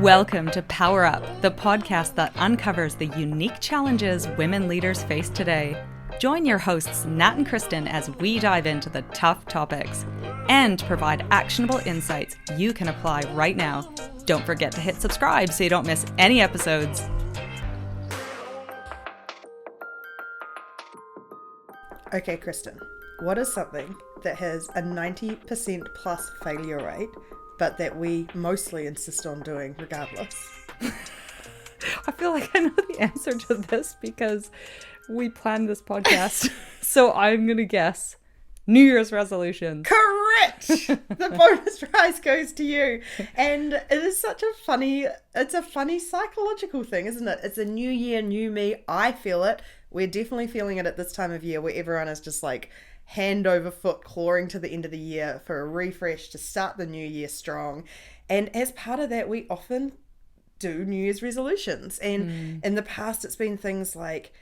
Welcome to Powrup, the podcast that uncovers the unique challenges women leaders face today. Join your hosts Nat and Kristen as we dive into the tough topics and provide actionable insights you can apply right now. Don't forget to hit subscribe so you don't miss any episodes. Okay, Kristen, what is something that has a 90% plus failure rate, but that we mostly insist on doing regardless? I feel like I know the answer to this because we planned this podcast. So I'm going to guess New Year's resolutions. Correct! The bonus prize goes to you. And it is it's a funny psychological thing, isn't it? It's a new year, new me. I feel it. We're definitely feeling it at this time of year where everyone is just like hand over foot clawing to the end of the year for a refresh to start the new year strong. And as part of that, we often do New Year's resolutions. And in the past, it's been things like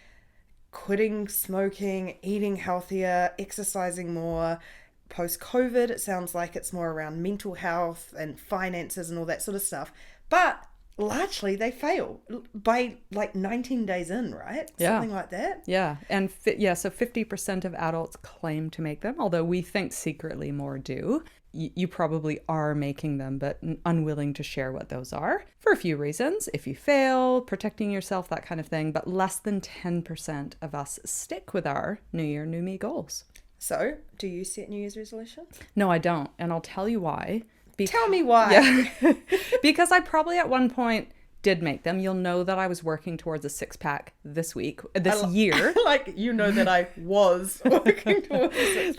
quitting smoking, eating healthier, exercising more. Post-COVID, it sounds like it's more around mental health and finances and all that sort of stuff. But largely they fail by like 19 days in, right? Yeah. Something like that. Yeah. And so 50% of adults claim to make them, although we think secretly more do. You probably are making them, but unwilling to share what those are for a few reasons. If you fail, protecting yourself, that kind of thing. But less than 10% of us stick with our New Year, New Me goals. So, do you set New Year's resolutions? No, I don't. And I'll tell you why. Tell me why. Yeah. Because I probably at one point did make them. You'll know that I was working towards a six-pack this year. Like, you know that I was working towards a six-pack.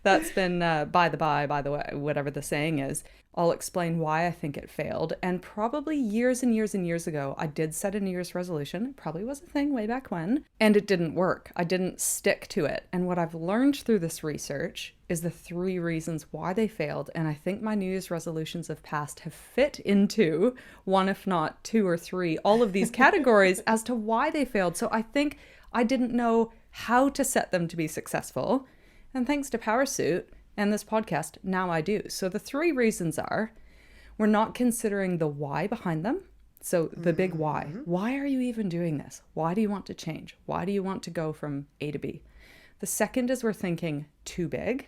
That's been by the way, whatever the saying is. I'll explain why I think it failed. And probably years and years and years ago, I did set a New Year's resolution. It probably was a thing way back when. And it didn't work. I didn't stick to it. And what I've learned through this research is the 3 reasons why they failed. And I think my New Year's resolutions of past have fit into 1, if not 2 or 3, all of these categories as to why they failed. So I think I didn't know how to set them to be successful. And thanks to Powrsuit and this podcast, now I do. So the 3 reasons are, we're not considering the why behind them. So the big why. Why are you even doing this? Why do you want to change? Why do you want to go from A to B? The second is we're thinking too big.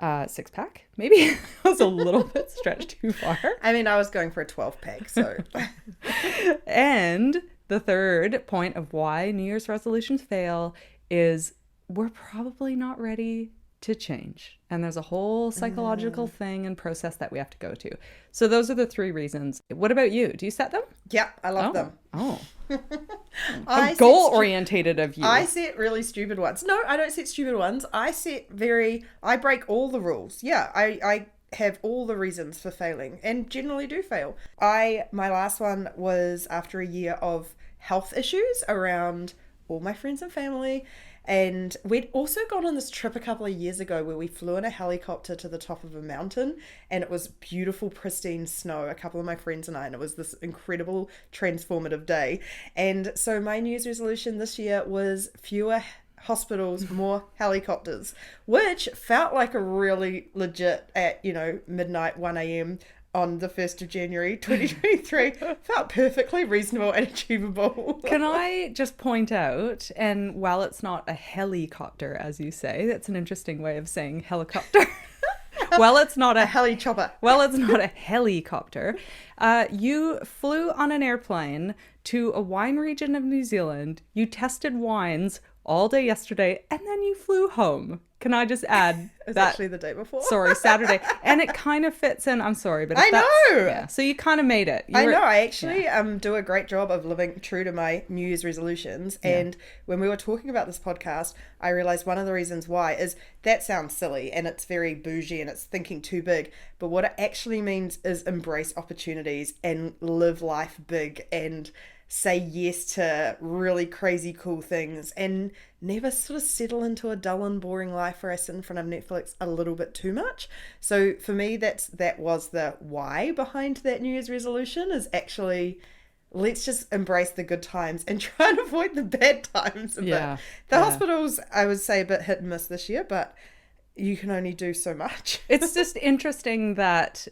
6-pack, maybe. That was a little bit stretched too far. I mean, I was going for a 12-pack, so. And the third point of why New Year's resolutions fail is we're probably not ready to change. And there's a whole psychological thing and process that we have to go to. So those are the 3 reasons. What about you? Do you set them? Yep, I love them. Oh. Goal-orientated of you. I set really stupid ones. No, I don't set stupid ones. I break all the rules. Yeah, I have all the reasons for failing and generally do fail. My last one was after a year of health issues around all my friends and family. And we'd also gone on this trip a couple of years ago where we flew in a helicopter to the top of a mountain, and it was beautiful, pristine snow, a couple of my friends and I, and it was this incredible transformative day. And so my New Year's resolution this year was fewer hospitals, more helicopters, which felt like a really legit at, midnight, 1 a.m. on the 1st of January 2023 felt perfectly reasonable and achievable. Can I just point out, and while it's not a helicopter, as you say, that's an interesting way of saying helicopter. Well, it's not a heli chopper. Well, it's not a helicopter. You flew on an airplane to a wine region of New Zealand. You tested wines all day yesterday, and then you flew home. Can I just add It's that? actually the day before. Sorry, Saturday. And it kind of fits in. I'm sorry, but I know. Yeah, so you kind of made it. I know. I actually do a great job of living true to my New Year's resolutions. Yeah. And when we were talking about this podcast, I realized one of the reasons why is that sounds silly and it's very bougie and it's thinking too big. But what it actually means is embrace opportunities and live life big and say yes to really crazy cool things and never sort of settle into a dull and boring life where I sit in front of Netflix a little bit too much. So for me, that was the why behind that New Year's resolution, is actually let's just embrace the good times and try and avoid the bad times a bit. The hospitals, I would say, a bit hit and miss this year, but you can only do so much. It's just interesting that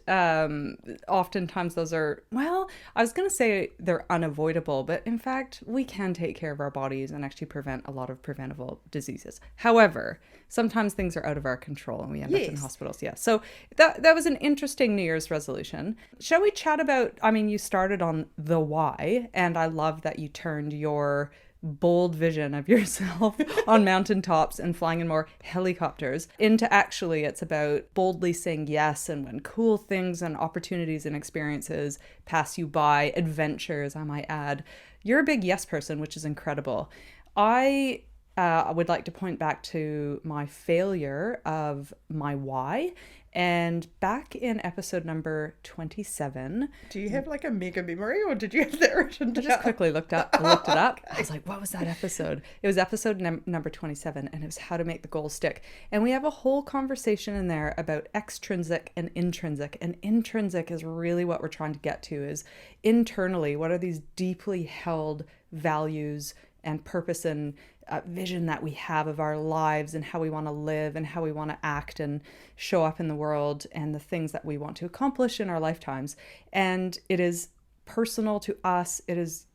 oftentimes those are, well, I was going to say they're unavoidable, but in fact, we can take care of our bodies and actually prevent a lot of preventable diseases. However, sometimes things are out of our control and we end up in hospitals. Yeah. So that was an interesting New Year's resolution. Shall we chat about, I mean, you started on the why, and I love that you turned your bold vision of yourself on mountaintops and flying in more helicopters into actually it's about boldly saying yes, and when cool things and opportunities and experiences pass you by, adventures I might add, you're a big yes person, which is incredible. I would like to point back to my failure of my why. And back in episode number 27. Do you have like a mega memory, or did you have that written down? I just quickly looked it up. Okay. I was like, what was that episode? It was episode number 27, and it was how to make the goals stick. And we have a whole conversation in there about extrinsic and intrinsic. And intrinsic is really what we're trying to get to, is internally, what are these deeply held values and purpose and vision that we have of our lives and how we want to live and how we want to act and show up in the world and the things that we want to accomplish in our lifetimes. And it is personal to us. It is,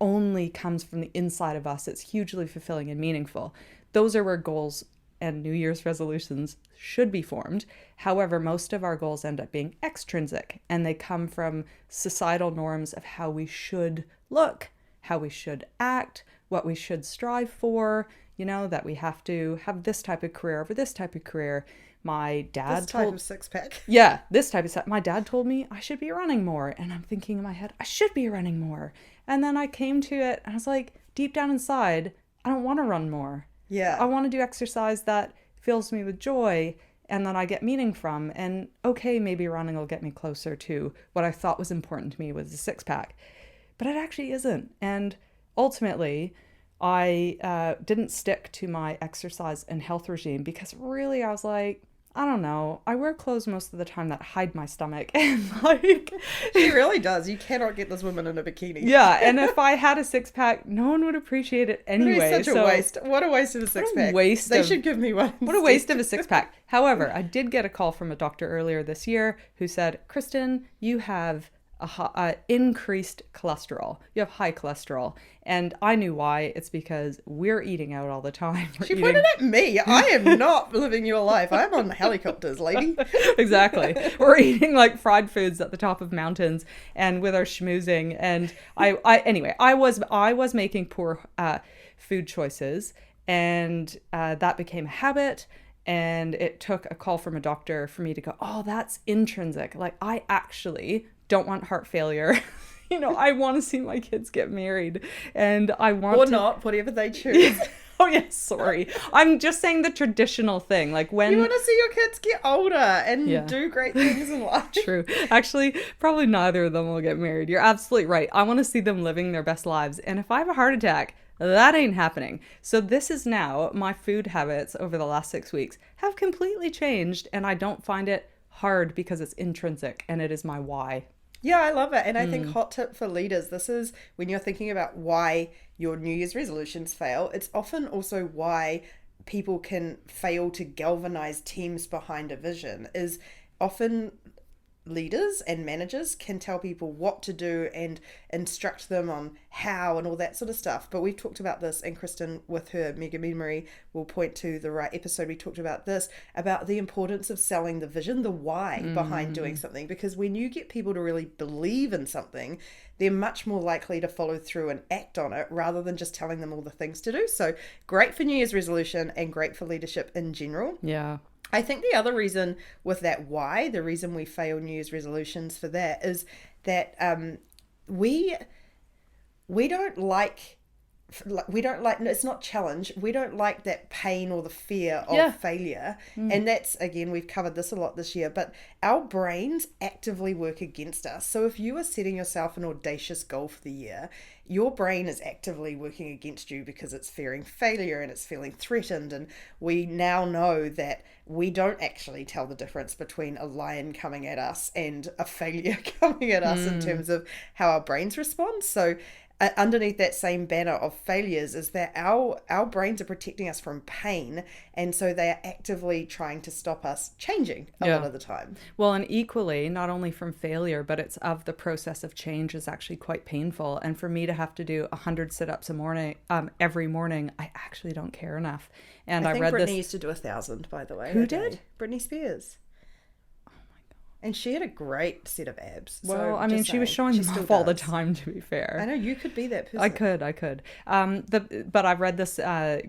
only comes from the inside of us. It's hugely fulfilling and meaningful. Those are where goals and New Year's resolutions should be formed. However, most of our goals end up being extrinsic, and they come from societal norms of how we should look, how we should act, what we should strive for, that we have to have this type of career over this type of career. My dad this type of six-pack. Yeah, this type of my dad told me I should be running more. And I'm thinking in my head, I should be running more. And then I came to it and I was like, deep down inside, I don't want to run more. Yeah. I want to do exercise that fills me with joy and that I get meaning from. And okay, maybe running will get me closer to what I thought was important to me, was the six-pack. But it actually isn't. And ultimately, I didn't stick to my exercise and health regime because really I was like, I don't know. I wear clothes most of the time that hide my stomach. And like... She really does. You cannot get this woman in a bikini. Yeah. And if I had a six-pack, no one would appreciate it anyway. It is such a waste. What a waste of a six-pack. They should give me one. What a waste of a six-pack. However, I did get a call from a doctor earlier this year who said, Kristen, you have increased cholesterol. You have high cholesterol. And I knew why. It's because we're eating out all the time. She pointed at me. I am not living your life. I'm on helicopters, lady. Exactly. We're eating like fried foods at the top of mountains and with our schmoozing. And I was making poor food choices, and that became a habit. And it took a call from a doctor for me to go, oh, that's intrinsic. Like, I actually don't want heart failure. I want to see my kids get married, and I want or not, whatever they choose. Oh yes, sorry. I'm just saying the traditional thing, like when you want to see your kids get older and do great things in life. True. Actually, probably neither of them will get married. You're absolutely right. I want to see them living their best lives, and if I have a heart attack, that ain't happening. So this is now my food habits over the last 6 weeks have completely changed, and I don't find it hard because it's intrinsic and it is my why. Yeah, I love it. And I think hot tip for leaders, this is when you're thinking about why your New Year's resolutions fail, it's often also why people can fail to galvanize teams behind a vision. Is often leaders and managers can tell people what to do and instruct them on how and all that sort of stuff. But we've talked about this, and Kristen, with her mega memory, will point to the right episode. We talked about this, about the importance of selling the vision, the why behind doing something. Because when you get people to really believe in something, they're much more likely to follow through and act on it rather than just telling them all the things to do. So great for New Year's resolution and great for leadership in general. Yeah. I think the other reason with that why, the reason we fail New Year's resolutions for that is that we don't like, it's not challenge, we don't like that pain or the fear of failure. And that's, again, we've covered this a lot this year, but our brains actively work against us. So if you are setting yourself an audacious goal for the year, your brain is actively working against you because it's fearing failure and it's feeling threatened. And we now know that we don't actually tell the difference between a lion coming at us and a failure coming at us in terms of how our brains respond. So underneath that same banner of failures is that our brains are protecting us from pain, and so they are actively trying to stop us changing a lot of the time. Well, and equally, not only from failure, but it's of the process of change is actually quite painful. And for me to have to do 100 sit-ups every morning, I actually don't care enough. And I think read Britney used to do 1,000, by the way. Who did? Britney Spears. And she had a great set of abs. Well, so I mean, she was showing them off all the time, to be fair. I know, you could be that person. I could. But I've read this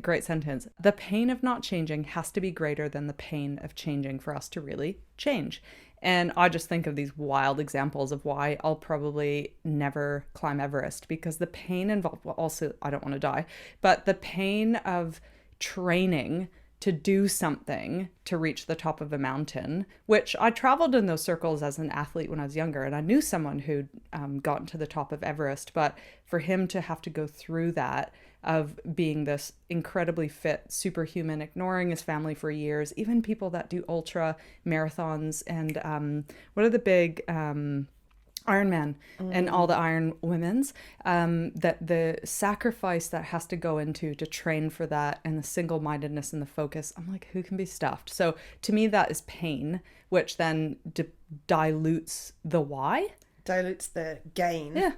great sentence. The pain of not changing has to be greater than the pain of changing for us to really change. And I just think of these wild examples of why I'll probably never climb Everest, because the pain involved, well, also, I don't want to die, but the pain of training to do something to reach the top of a mountain, which I traveled in those circles as an athlete when I was younger, and I knew someone who'd gotten to the top of Everest, but for him to have to go through that of being this incredibly fit superhuman, ignoring his family for years, even people that do ultra marathons and what are the big Iron Man and all the Iron Women's, that the sacrifice that has to go into to train for that, and the single-mindedness and the focus, I'm like, who can be stuffed? So to me, that is pain, which then dilutes the why. Dilutes the gain. Yeah.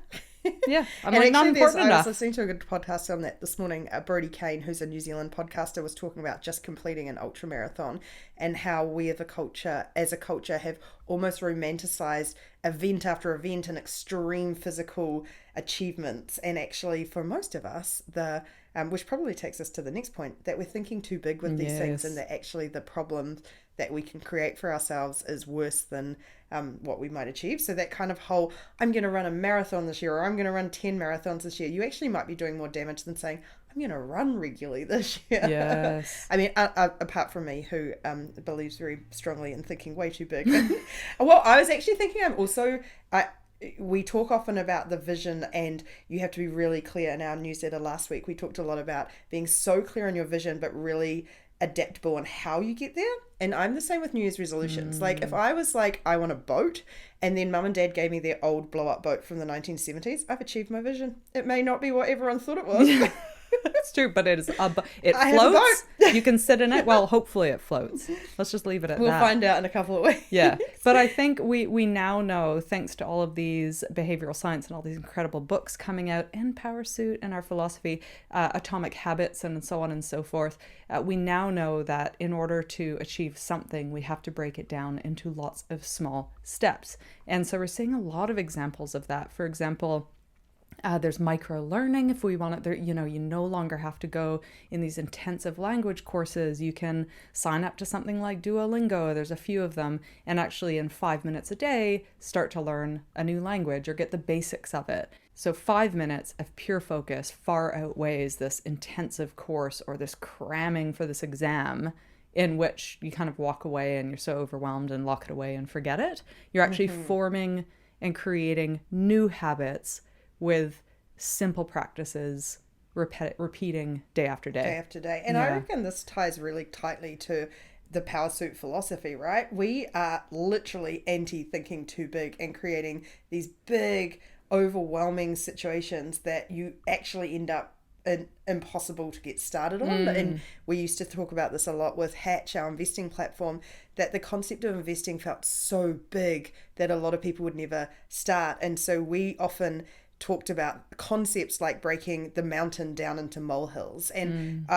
Yeah, I'm and like, not important enough. I was listening to a good podcast on that this morning. Brody Kane, who's a New Zealand podcaster, was talking about just completing an ultra marathon and how we as a culture, have almost romanticized event after event and extreme physical achievements. And actually, for most of us, which probably takes us to the next point, that we're thinking too big with these things, and that actually the problem that we can create for ourselves is worse than what we might achieve. So that kind of whole, I'm going to run a marathon this year, or I'm going to run 10 marathons this year, you actually might be doing more damage than saying, I'm going to run regularly this year. Yes. I mean, apart from me, who believes very strongly in thinking way too big. Well, I was actually thinking we talk often about the vision, and you have to be really clear. In our newsletter last week, we talked a lot about being so clear on your vision, but really adaptable on how you get there. And I'm the same with New Year's resolutions. Like, if I was like, I want a boat, and then mum and dad gave me their old blow-up boat from the 1970s, I've achieved my vision. It may not be what everyone thought it was. It's true, but it floats. You can sit in it. Well, hopefully it floats. Let's just leave it at that. We'll find out in a couple of weeks. Yeah. But I think we now know, thanks to all of these behavioral science and all these incredible books coming out, and Powrsuit and our philosophy, Atomic Habits and so on and so forth, we now know that in order to achieve something, we have to break it down into lots of small steps. And so we're seeing a lot of examples of that. For example, there's micro learning. If we want it there, you no longer have to go in these intensive language courses. You can sign up to something like Duolingo. There's a few of them, and actually in 5 minutes a day, start to learn a new language or get the basics of it. So 5 minutes of pure focus far outweighs this intensive course or this cramming for this exam, in which you kind of walk away and you're so overwhelmed and lock it away and forget it. You're actually forming and creating new habits with simple practices, repeating day after day. Day after day. And I reckon this ties really tightly to the Powrsuit philosophy, right? We are literally anti-thinking too big and creating these big, overwhelming situations that you actually end up impossible to get started on. And we used to talk about this a lot with Hatch, our investing platform, that the concept of investing felt so big that a lot of people would never start. And so we often talked about concepts like breaking the mountain down into molehills. And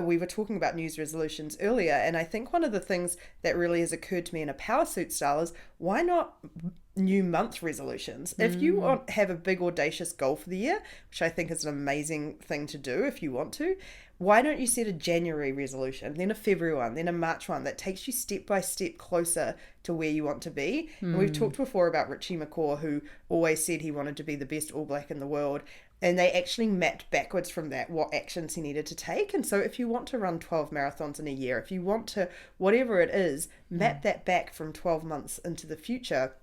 we were talking about New Year's resolutions earlier, and I think one of the things that really has occurred to me in a Powrsuit style is, why not new month resolutions? If you have a big audacious goal for the year, which I think is an amazing thing to do if you want to, why don't you set a January resolution, then a February one, then a March one that takes you step by step closer to where you want to be? And we've talked before about Richie McCaw, who always said he wanted to be the best All Black in the world. And they actually mapped backwards from that what actions he needed to take. And so if you want to run 12 marathons in a year, if you want to, whatever it is, map that back from 12 months into the future.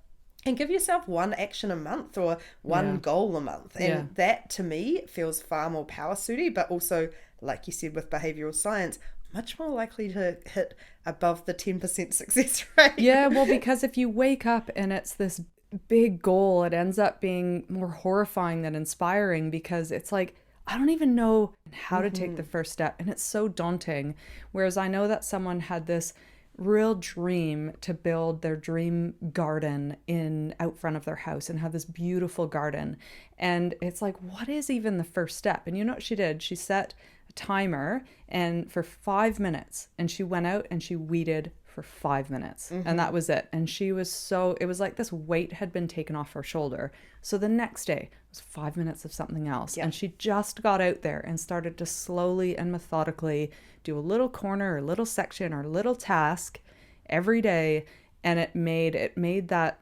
And give yourself one action a month or one goal a month. And that, to me, feels far more Powrsuity, but also, like you said, with behavioral science, much more likely to hit above the 10% success rate. Yeah, well, because if you wake up and it's this big goal, it ends up being more horrifying than inspiring, because it's like, I don't even know how to take the first step, and it's so daunting. Whereas I know that someone had this real dream to build their dream garden in out front of their house and have this beautiful garden. And it's like, what is even the first step? And you know what she did? She set a timer and for 5 minutes, and she went out and she weeded for 5 minutes, and that was it. And she was so, it was like this weight had been taken off her shoulder. So the next day was 5 minutes of something else. And she just got out there and started to slowly and methodically do a little corner or a little section or a little task every day. And it made that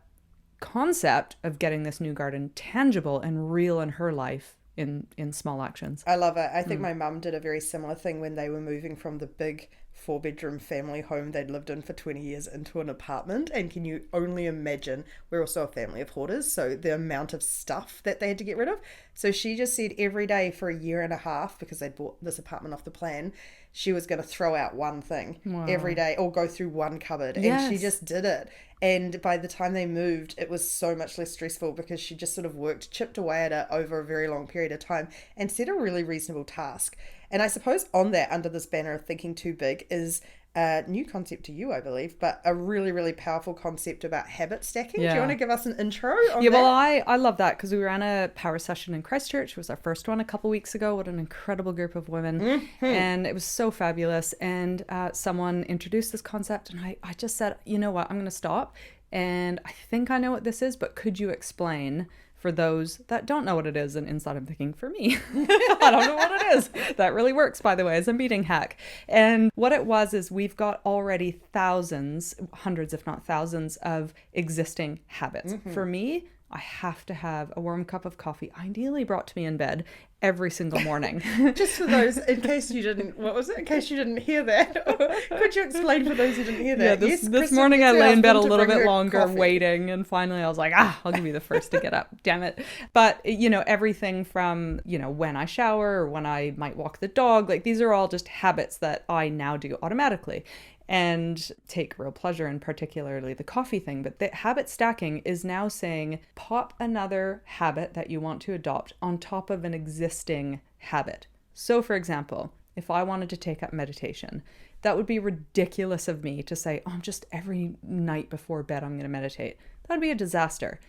concept of getting this new garden tangible and real in her life in small actions. I love it. I think my mum did a very similar thing when they were moving from the big 4-bedroom family home they'd lived in for 20 years into an apartment. And can you only imagine, we're also a family of hoarders, so the amount of stuff that they had to get rid of. So she just said every day for a year and a half, because they'd bought this apartment off the plan, she was going to throw out one thing every day or go through one cupboard. And she just did it. And by the time they moved, it was so much less stressful, because she just sort of chipped away at it over a very long period of time and set a really reasonable task. And I suppose on that, under this banner of thinking too big, is a new concept to you, I believe, but a really, really powerful concept about habit stacking. Yeah. Do you want to give us an intro on that? Well, I love that, because we ran a power session in Christchurch. It was our first one a couple weeks ago. What an incredible group of women. And it was so fabulous. And someone introduced this concept, and I just said, you know what, I'm going to stop. And I think I know what this is, but could you explain for those that don't know what it is? And inside I'm thinking, for me, I don't know what it is. That really works, by the way, as a meeting hack. And what it was is, we've got already thousands, hundreds, if not thousands, of existing habits. For me, I have to have a warm cup of coffee, ideally brought to me in bed, every single morning. Just for those, in case you didn't, what was it? In case you didn't hear that. Could you explain for those who didn't hear that? Yeah, this morning I lay in bed a little bit longer waiting, and finally I was like, I'll give you the first to get up, damn it. But, everything from, when I shower or when I might walk the dog, like these are all just habits that I now do automatically and take real pleasure in, particularly the coffee thing. But the habit stacking is now saying, pop another habit that you want to adopt on top of an existing habit. So for example, if I wanted to take up meditation, that would be ridiculous of me to say, just every night before bed, I'm going to meditate. That'd be a disaster.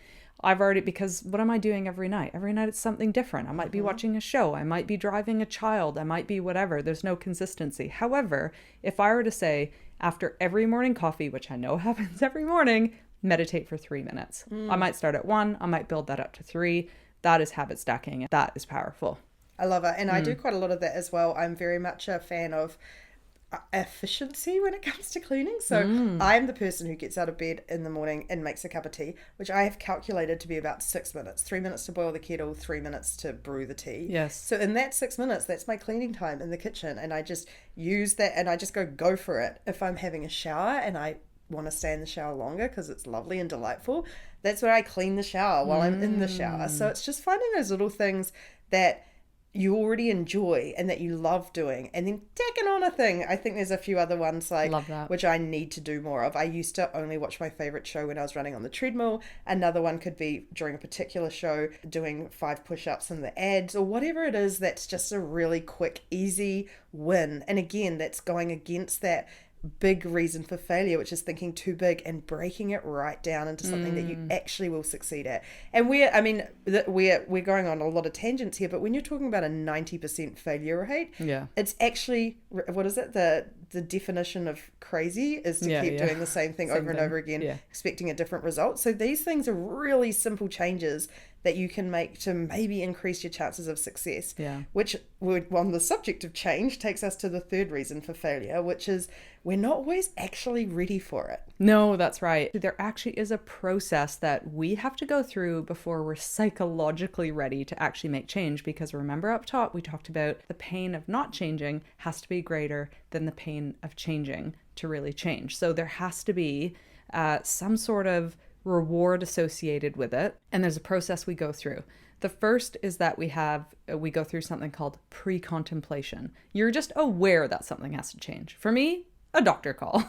Because what am I doing every night? Every night it's something different. I might be watching a show. I might be driving a child. I might be whatever. There's no consistency. However, if I were to say, after every morning coffee, which I know happens every morning, meditate for 3 minutes. I might start at 1. I might build that up to 3. That is habit stacking. That is powerful. I love it. And I do quite a lot of that as well. I'm very much a fan of efficiency when it comes to cleaning. So I'm the person who gets out of bed in the morning and makes a cup of tea, which I have calculated to be about 6 minutes. 3 minutes to boil the kettle, 3 minutes to brew the tea. Yes. So in that 6 minutes, that's my cleaning time in the kitchen. And I just use that, and I just go for it. If I'm having a shower and I want to stay in the shower longer because it's lovely and delightful, that's where I clean the shower while I'm in the shower. So it's just finding those little things that you already enjoy and that you love doing, and then tacking on a thing. I think there's a few other ones which I need to do more of. I used to only watch my favorite show when I was running on the treadmill. Another one could be during a particular show doing 5 push-ups in the ads, or whatever it is that's just a really quick, easy win. And again, that's going against that big reason for failure, which is thinking too big, and breaking it right down into something that you actually will succeed at. And we're going on a lot of tangents here, but when you're talking about a 90% failure rate, it's actually, what is it? The definition of crazy is to keep doing the same thing over and over again, expecting a different result. So these things are really simple changes that you can make to maybe increase your chances of success. Which, on the subject of change, takes us to the third reason for failure, which is we're not always actually ready for it. No, that's right. There actually is a process that we have to go through before we're psychologically ready to actually make change. Because remember up top, we talked about the pain of not changing has to be greater than the pain of changing to really change. So there has to be some sort of reward associated with it. And there's a process we go through. The first is that we go through something called pre-contemplation. You're just aware that something has to change. For me, a doctor call.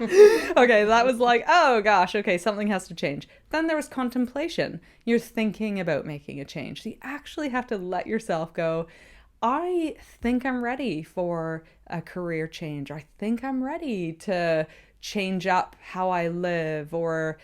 Okay, that was like, oh gosh, okay, something has to change. Then there was contemplation. You're thinking about making a change. So you actually have to let yourself go, I think I'm ready for a career change. I think I'm ready to change up how I live or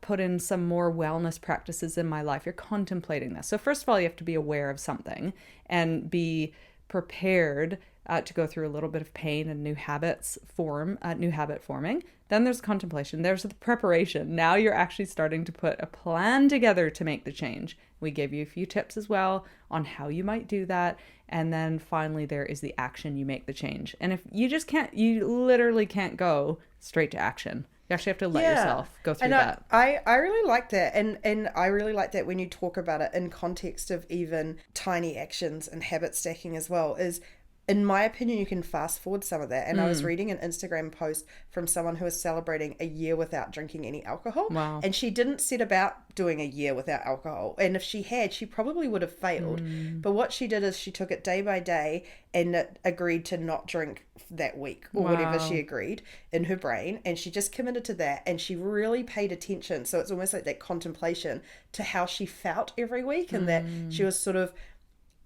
put in some more wellness practices in my life. You're contemplating this. So first of all, you have to be aware of something and be prepared to go through a little bit of pain and new habit forming. Then there's contemplation. There's the preparation. Now you're actually starting to put a plan together to make the change. We gave you a few tips as well on how you might do that. And then finally, there is the action. You make the change. And if you just can't, you literally can't go straight to action. You actually have to let yourself go through that. I really like that. And I really like that when you talk about it in context of even tiny actions and habit stacking as well, is in my opinion, you can fast forward some of that. And I was reading an Instagram post from someone who was celebrating a year without drinking any alcohol. Wow. And she didn't set about doing a year without alcohol. And if she had, she probably would have failed. But what she did is she took it day by day and agreed to not drink that week or whatever she agreed in her brain. And she just committed to that. And she really paid attention. So it's almost like that contemplation to how she felt every week, and that she was sort of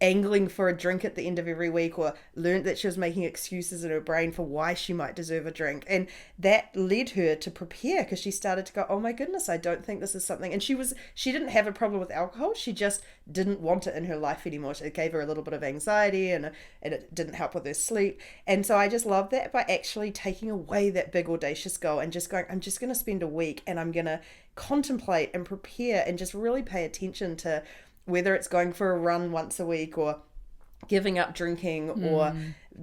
angling for a drink at the end of every week, or learned that she was making excuses in her brain for why she might deserve a drink. And that led her to prepare, because she started to go, oh my goodness, I don't think this is something. And she didn't have a problem with alcohol. She just didn't want it in her life anymore. It gave her a little bit of anxiety, and it didn't help with her sleep. And so I just love that, by actually taking away that big audacious goal and just going, I'm just going to spend a week and I'm going to contemplate and prepare and just really pay attention to whether it's going for a run once a week, or giving up drinking, or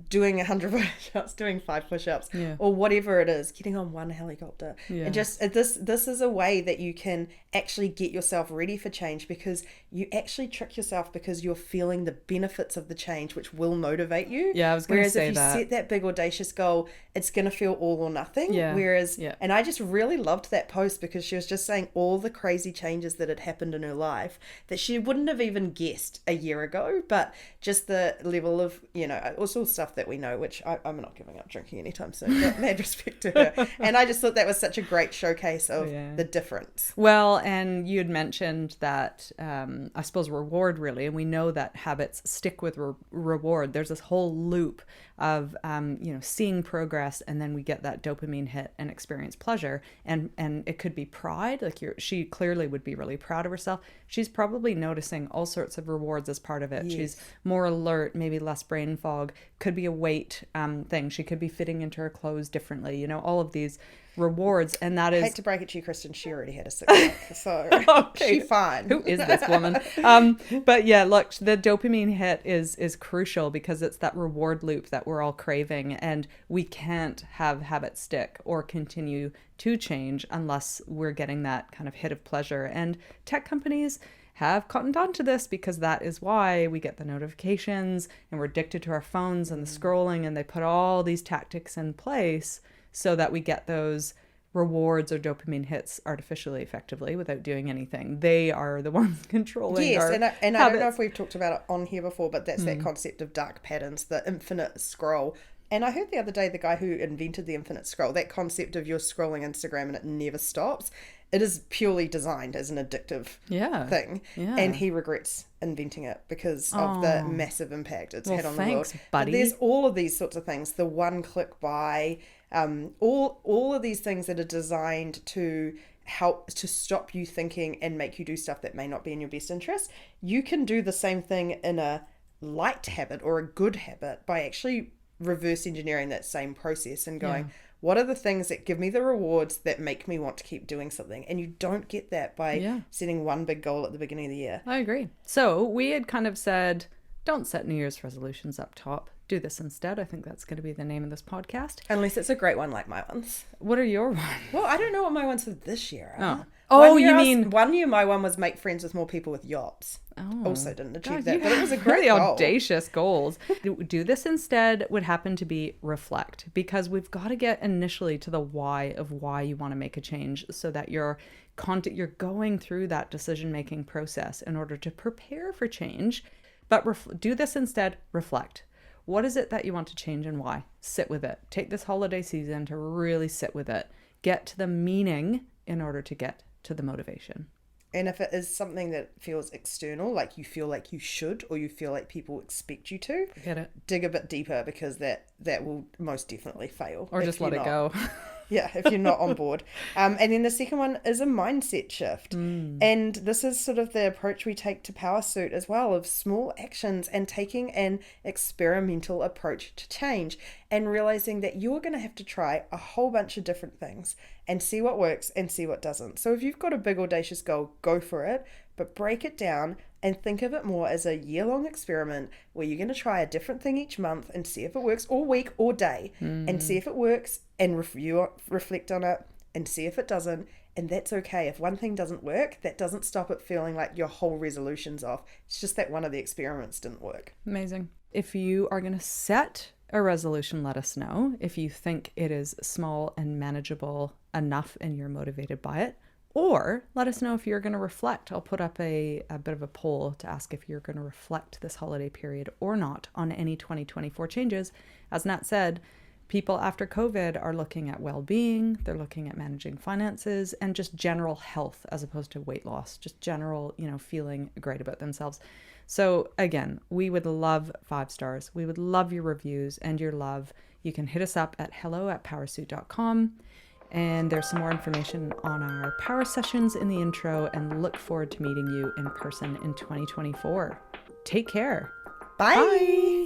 doing 100 push-ups, doing 5 push-ups, or whatever it is, getting on one helicopter. And just this is a way that you can actually get yourself ready for change, because you actually trick yourself, because you're feeling the benefits of the change, which will motivate you. Yeah, I was going to say that. Whereas if you set that big audacious goal, it's going to feel all or nothing. And I just really loved that post, because she was just saying all the crazy changes that had happened in her life that she wouldn't have even guessed a year ago, but just the level of, also stuff that we know, which I'm not giving up drinking anytime soon, but mad respect to her. And I just thought that was such a great showcase of the difference. Well, and you had mentioned that, I suppose, reward really, and we know that habits stick with reward. There's this whole loop of, seeing progress, and then we get that dopamine hit and experience pleasure. And it could be pride, like she clearly would be really proud of herself. She's probably noticing all sorts of rewards as part of it. Yes. She's more alert, maybe less brain fog, could be a weight thing. She could be fitting into her clothes differently, all of these rewards. And that is, I hate to break it to you, Kristen, she already had a 6-pack, so okay. She's fine. Who is this woman? But yeah, look, the dopamine hit is crucial, because it's that reward loop that we're all craving, and we can't have habits stick or continue to change unless we're getting that kind of hit of pleasure. And tech companies have cottoned on to this, because that is why we get the notifications and we're addicted to our phones and the scrolling, and they put all these tactics in place so that we get those rewards or dopamine hits artificially, effectively, without doing anything. They are the ones controlling our and habits. I don't know if we've talked about it on here before, but that's that concept of dark patterns, the infinite scroll. And I heard the other day the guy who invented the infinite scroll, that concept of you're scrolling Instagram and it never stops, it is purely designed as an addictive thing. Yeah. And he regrets inventing it because of the massive impact it's had on the world. Buddy. But there's all of these sorts of things, the one-click buy, all of these things that are designed to help to stop you thinking and make you do stuff that may not be in your best interest. You can do the same thing in a light habit or a good habit by actually reverse engineering that same process and going, what are the things that give me the rewards that make me want to keep doing something? And you don't get that by setting one big goal at the beginning of the year. I agree. So we had kind of said, don't set New Year's resolutions up top. Do this instead. I think that's going to be the name of this podcast. Unless it's a great one like my ones. What are your ones? Well, I don't know what my ones for this year are. Oh, you mean... One year my one was make friends with more people with yachts. Oh. Also didn't achieve that, but it was a great really goal. Audacious goals. Do this instead would happen to be reflect, because we've got to get initially to the why of why you want to make a change, so that you're going through that decision-making process in order to prepare for change. But do this instead, reflect. What is it that you want to change and why? Sit with it. Take this holiday season to really sit with it. Get to the meaning in order to get to the motivation. And if it is something that feels external, like you feel like you should, or you feel like people expect you to, Get it. dig a bit deeper, because that will most definitely fail. Or just let it go. Yeah, if you're not on board. And then the second one is a mindset shift. And this is sort of the approach we take to Powrsuit as well, of small actions and taking an experimental approach to change, and realizing that you're going to have to try a whole bunch of different things and see what works and see what doesn't. So if you've got a big audacious goal, go for it, but break it down and think of it more as a year-long experiment where you're going to try a different thing each month and see if it works, or week or day, and see if it works, and reflect on it and see if it doesn't. And that's okay. If one thing doesn't work, that doesn't stop it feeling like your whole resolution's off. It's just that one of the experiments didn't work. Amazing. If you are going to set a resolution, let us know. If you think it is small and manageable enough and you're motivated by it, or let us know if you're going to reflect. I'll put up a bit of a poll to ask if you're going to reflect this holiday period or not on any 2024 changes. As Nat said, people after COVID are looking at well-being, they're looking at managing finances, and just general health as opposed to weight loss, just general, feeling great about themselves. So again, we would love 5 stars. We would love your reviews and your love. You can hit us up at hello@powrsuit.com. And there's some more information on our power sessions in the intro, and look forward to meeting you in person in 2024. Take care. Bye.